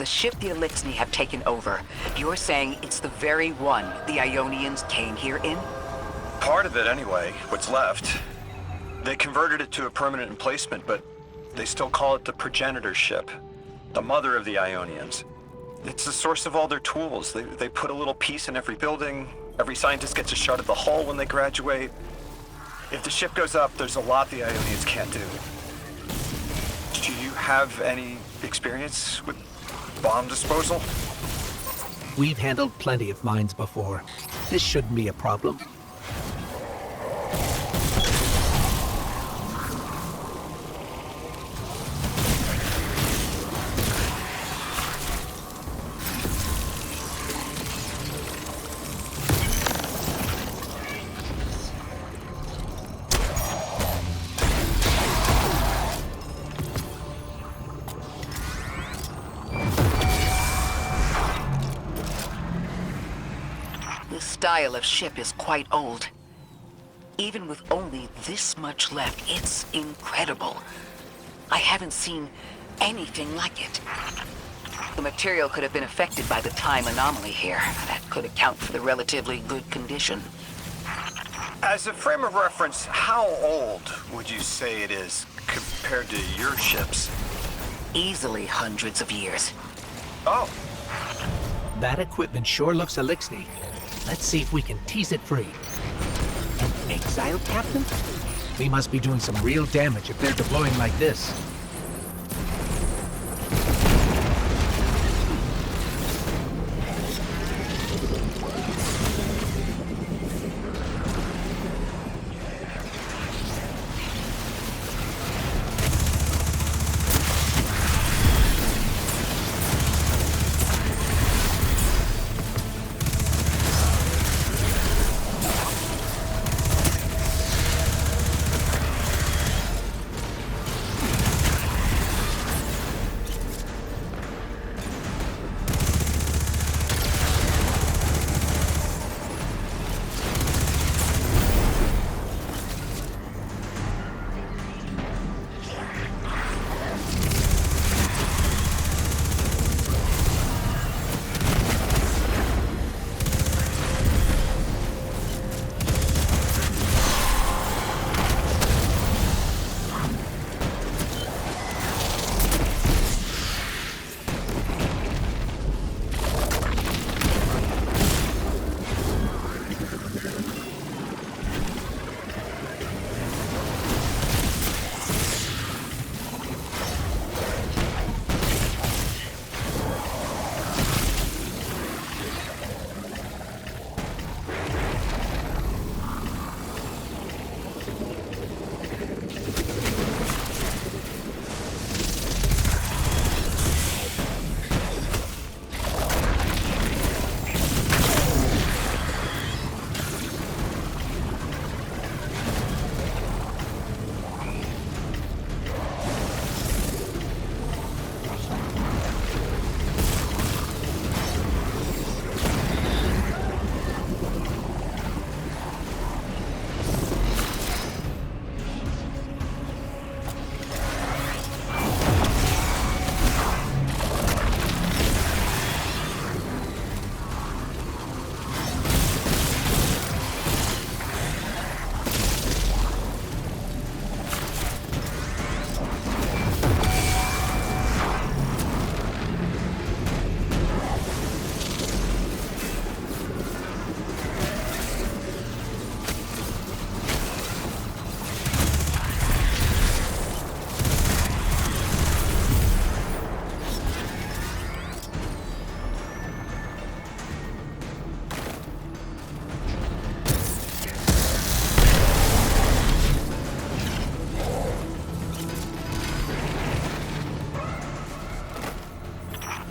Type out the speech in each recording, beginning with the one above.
The ship the Elixni have taken over, you're saying it's the very one the Ionians came here in? Part of it anyway, what's left. They converted it to a permanent emplacement, but they still call it the progenitor ship. The mother of the Ionians. It's the source of all their tools. They put a little piece in every building. Every scientist gets a shot at the hull when they graduate. If the ship goes up, there's a lot the Ionians can't do. Do you have any experience with bomb disposal? We've handled plenty of mines before. This shouldn't be a problem. This style of ship is quite old. Even with only this much left, it's incredible. I haven't seen anything like it. The material could have been affected by the time anomaly here. That could account for the relatively good condition. As a frame of reference, how old would you say it is compared to your ships? Easily hundreds of years. Oh, That equipment sure looks Elixni. Let's see if we can tease it free. An exile captain? We must be doing some real damage if they're deploying like this.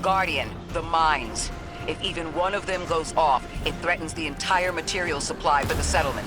Guardian, the mines. If even one of them goes off, it threatens the entire material supply for the settlement.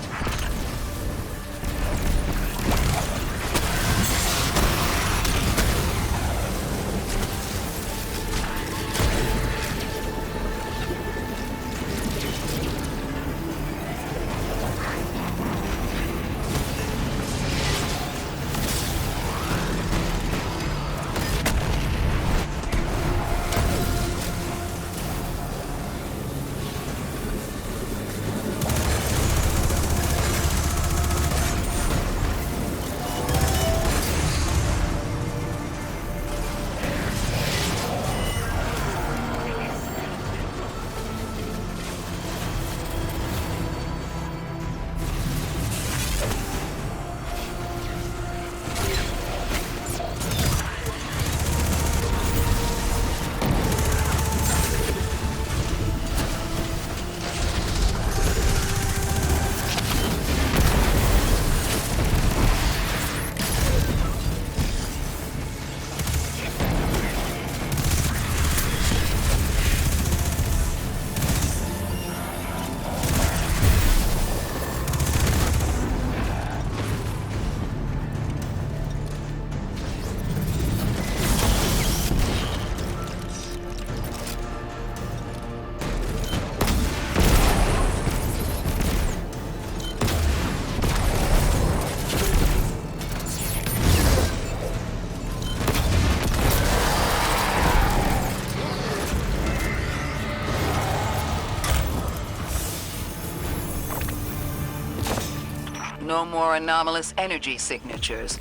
No more anomalous energy signatures.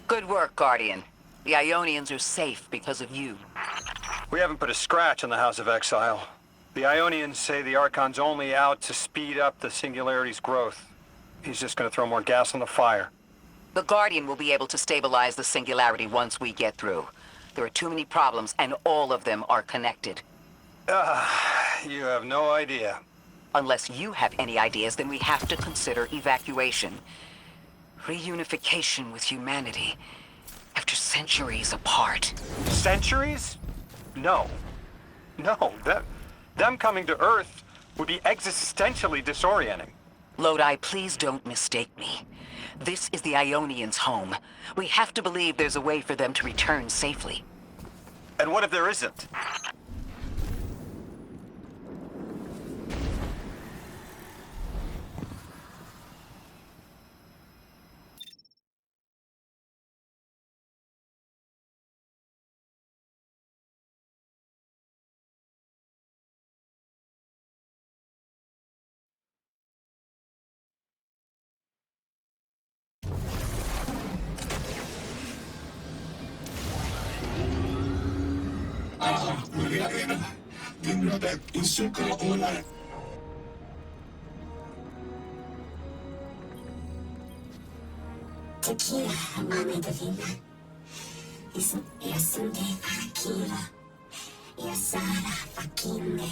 Good work, Guardian. The Ionians are safe because of you. We haven't put a scratch on the House of Exile. The Ionians say the Archon's only out to speed up the Singularity's growth. He's just gonna throw more gas on the fire. The Guardian will be able to stabilize the Singularity once we get through. There are too many problems, and all of them are connected. You have no idea. Unless you have any ideas, then we have to consider evacuation. Reunification with humanity. After centuries apart. Centuries? No. No, them coming to Earth would be existentially disorienting. Lodi, please don't mistake me. This is the Ionians' home. We have to believe there's a way for them to return safely. And what if there isn't? Tequila, mami divina. Yasunde akira. Yasara fakinde.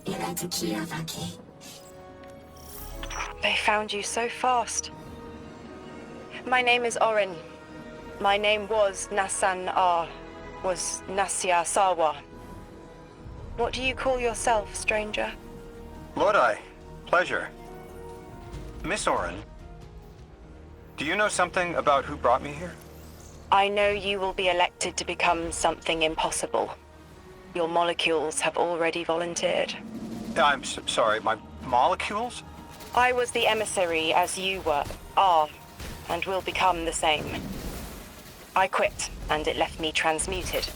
Ira tequila vake. They found you so fast. My name is Orin. My name was Nassan R. Was Nasya Sawa. What do you call yourself, stranger? Lodi, pleasure. Miss Orin, do you know something about who brought me here? I know you will be elected to become something impossible. Your molecules have already volunteered. I'm sorry, my molecules? I was the emissary as you are, and will become the same. I quit, and it left me transmuted.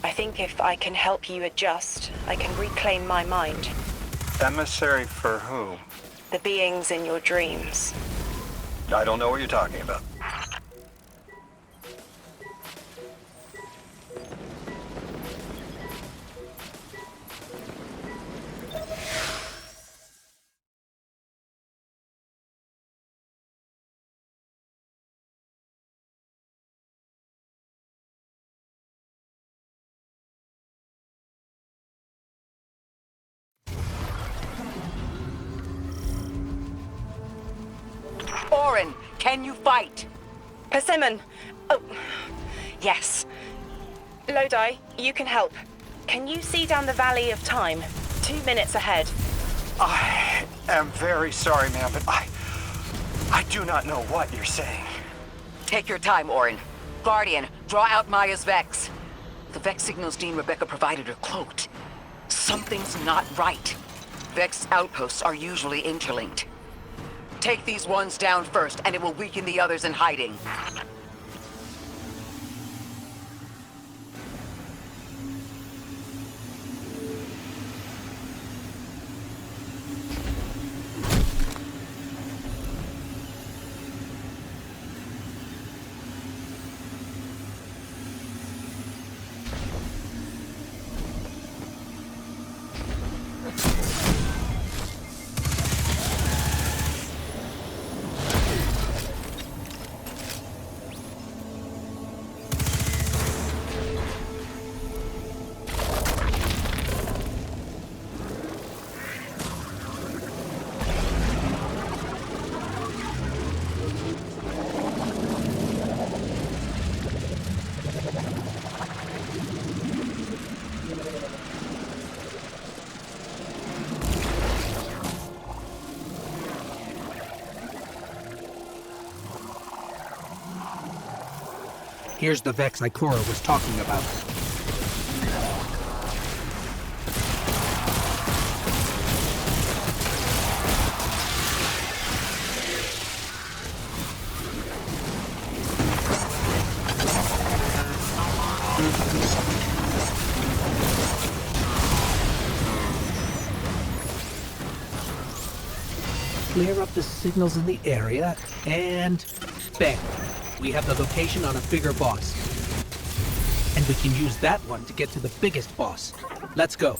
I think if I can help you adjust, I can reclaim my mind. Emissary for who? The beings in your dreams. I don't know what you're talking about. Orin, can you fight? Persimmon! Oh, yes. Lodi, you can help. Can you see down the Valley of Time? 2 minutes ahead. I am very sorry, ma'am, but I do not know what you're saying. Take your time, Orin. Guardian, draw out Maya's Vex. The Vex signals Dean Rebecca provided are cloaked. Something's not right. Vex outposts are usually interlinked. Take these ones down first, and it will weaken the others in hiding. Here's the Vex Ikora was talking about. clear up the signals in the area, and bang! We have the location on a bigger boss. And we can use that one to get to the biggest boss. Let's go.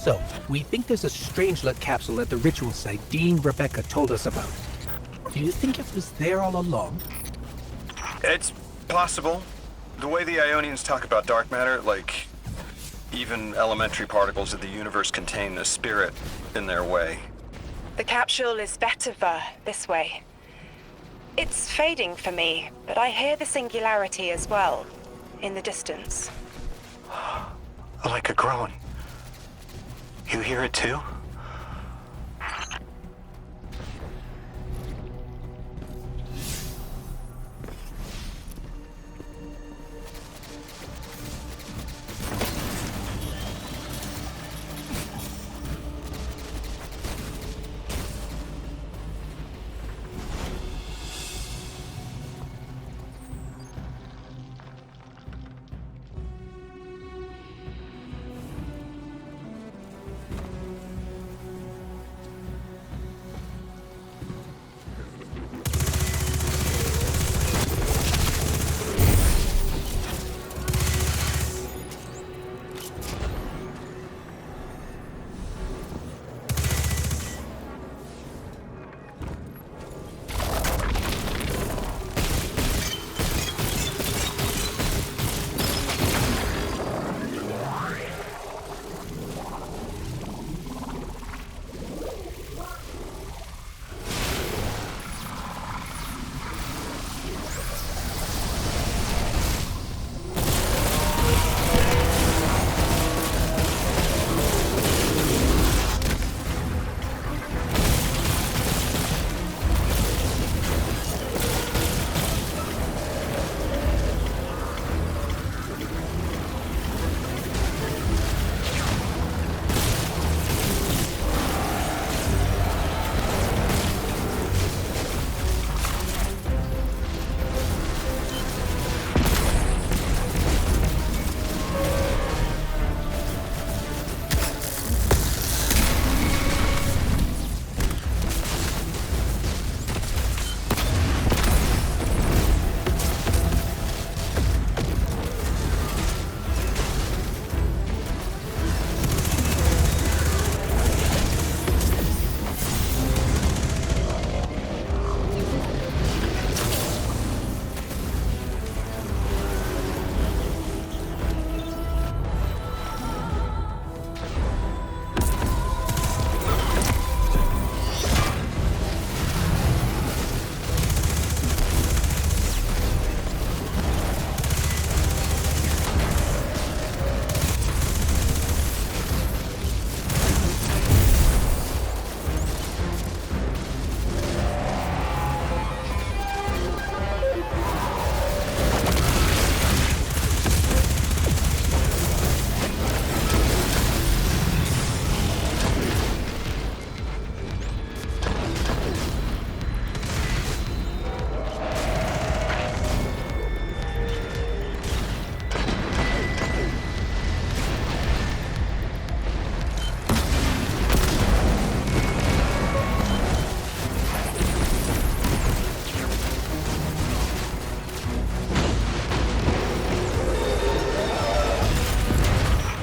So, we think there's a Strangelet capsule at the ritual site Dean Rebecca told us about. Do you think it was there all along? It's possible. The way the Ionians talk about dark matter, like even elementary particles of the universe contain a spirit in their way. The capsule is better this way. It's fading for me, but I hear the singularity as well, in the distance. Like a groan. You hear it too?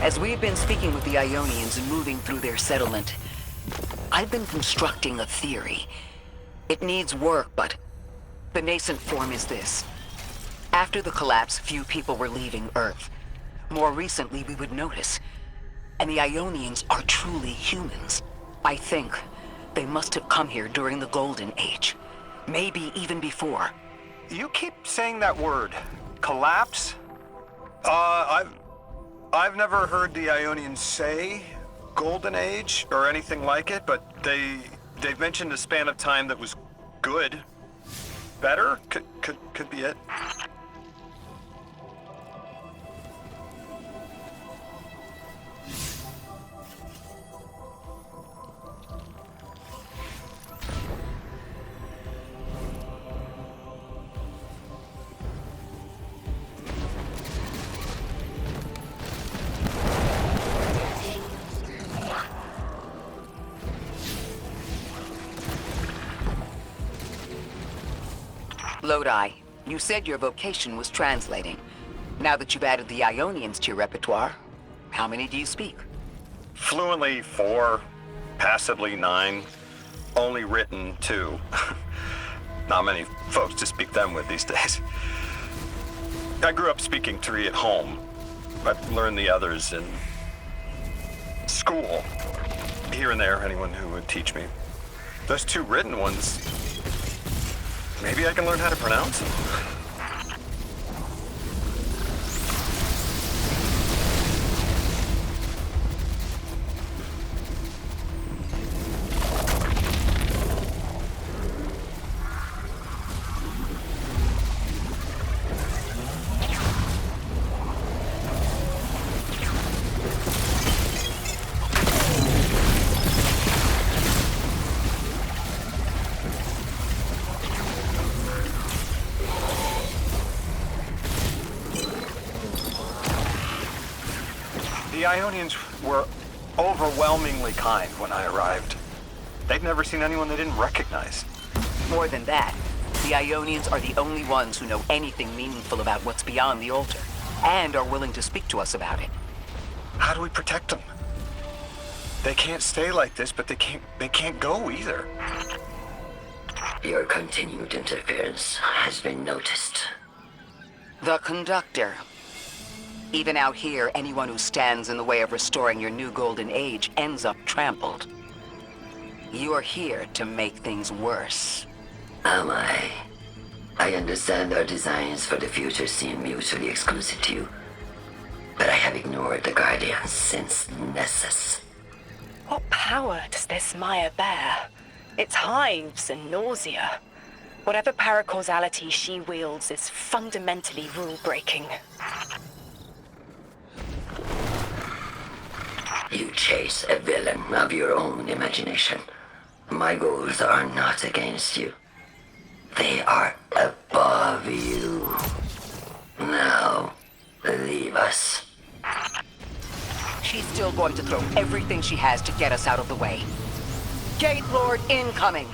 As we've been speaking with the Ionians and moving through their settlement, I've been constructing a theory. It needs work, but the nascent form is this. After the collapse, few people were leaving Earth. More recently, we would notice. And the Ionians are truly humans. I think they must have come here during the Golden Age. Maybe even before. You keep saying that word. Collapse? I've never heard the Ionians say Golden Age or anything like it, but they've mentioned a span of time that was good. Better? Could be it. Lodi, you said your vocation was translating. Now that you've added the Ionians to your repertoire, how many do you speak? Fluently 4, passably 9, only written 2. Not many folks to speak them with these days. I grew up speaking 3 at home. I've learned the others in school. Here and there, anyone who would teach me. Those 2 written ones, maybe I can learn how to pronounce them. The Ionians were overwhelmingly kind when I arrived. They'd never seen anyone they didn't recognize. More than that, the Ionians are the only ones who know anything meaningful about what's beyond the altar, and are willing to speak to us about it. How do we protect them? They can't stay like this, but they can't go either. Your continued interference has been noticed. The Conductor. Even out here, anyone who stands in the way of restoring your new golden age ends up trampled. You're here to make things worse. Am I? I understand our designs for the future seem mutually exclusive to you, but I have ignored the Guardians since Nessus. What power does this Maya bear? It's hives and nausea. Whatever paracausality she wields is fundamentally rule-breaking. You chase a villain of your own imagination. My goals are not against you. They are above you. Now, leave us. She's still going to throw everything she has to get us out of the way. Gate Lord incoming!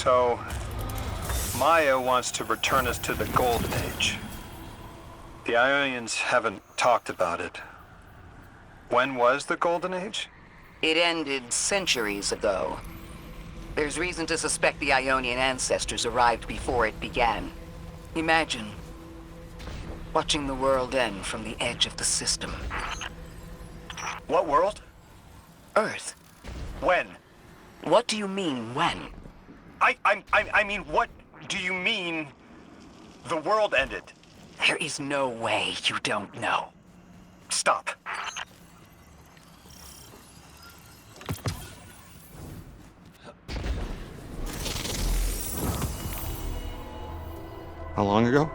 So, Maya wants to return us to the Golden Age. The Ionians haven't talked about it. When was the Golden Age? It ended centuries ago. There's reason to suspect the Ionian ancestors arrived before it began. Imagine watching the world end from the edge of the system. What world? Earth. When? What do you mean, when? I mean, what do you mean the world ended? There is no way you don't know. Stop. How long ago?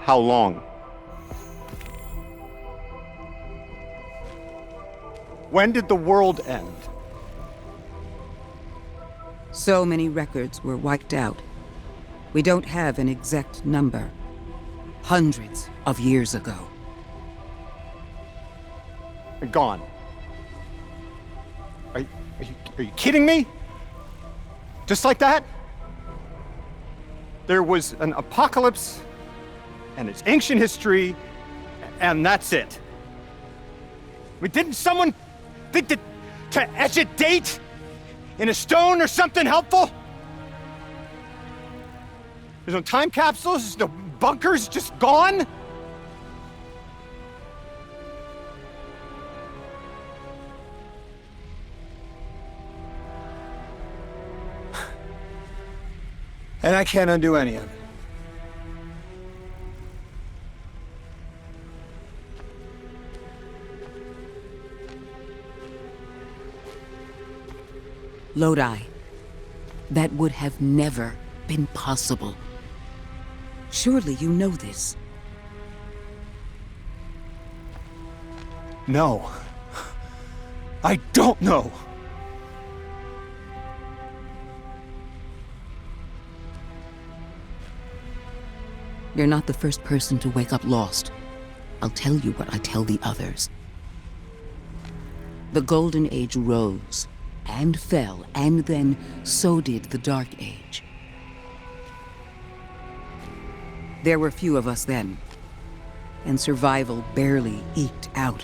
How long? When did the world end? So many records were wiped out. We don't have an exact number. Hundreds of years ago. They're gone. Are you kidding me? Just like that? There was an apocalypse, and it's ancient history, and that's it. I mean, didn't someone think that to etch a date in a stone or something helpful? There's no time capsules, there's no bunkers, just gone? And I can't undo any of it. Lodi. That would have never been possible. Surely you know this. No. I don't know. You're not the first person to wake up lost. I'll tell you what I tell the others. The Golden Age rose, and fell, and then so did the Dark Age. There were few of us then, and survival barely eked out.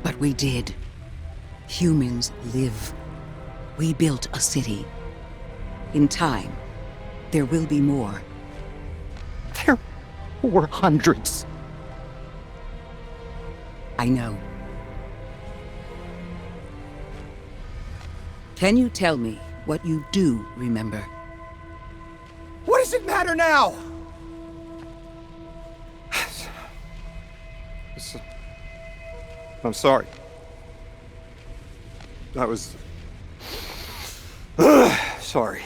But we did. Humans live. We built a city. In time, there will be more. There were hundreds. I know. Can you tell me what you do remember? What does it matter now? I'm sorry. That was... sorry.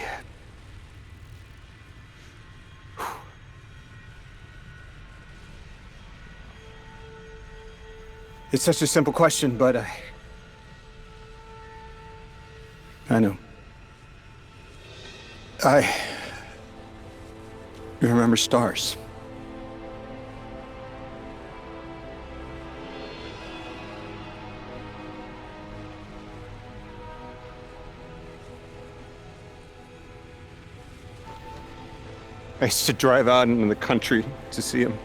It's such a simple question, but I know. You remember stars. I used to drive out into the country to see them.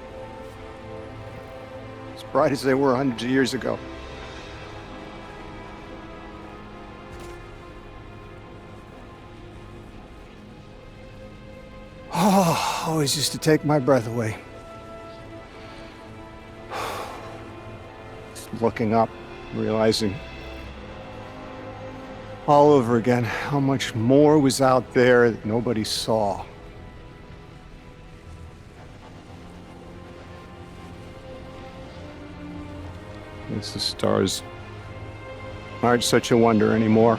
As bright as they were hundreds of years ago. Oh, always used to take my breath away. Just looking up, realizing all over again how much more was out there that nobody saw. Guess the stars aren't such a wonder anymore.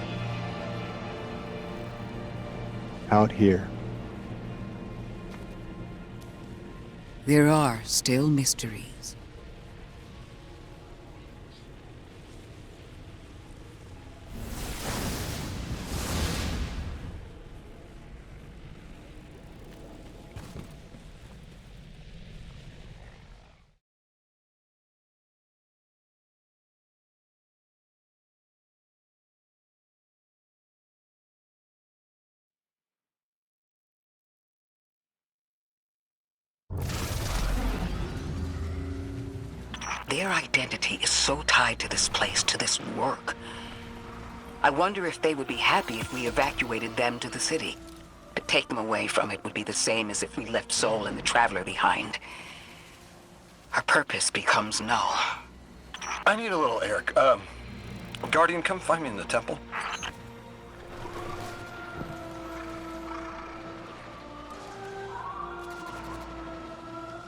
Out here. There are still mysteries. Their identity is so tied to this place, to this work. I wonder if they would be happy if we evacuated them to the city. To take them away from it would be the same as if we left Soul and the Traveler behind. Our purpose becomes null. I need a little Eric. Guardian, come find me in the temple.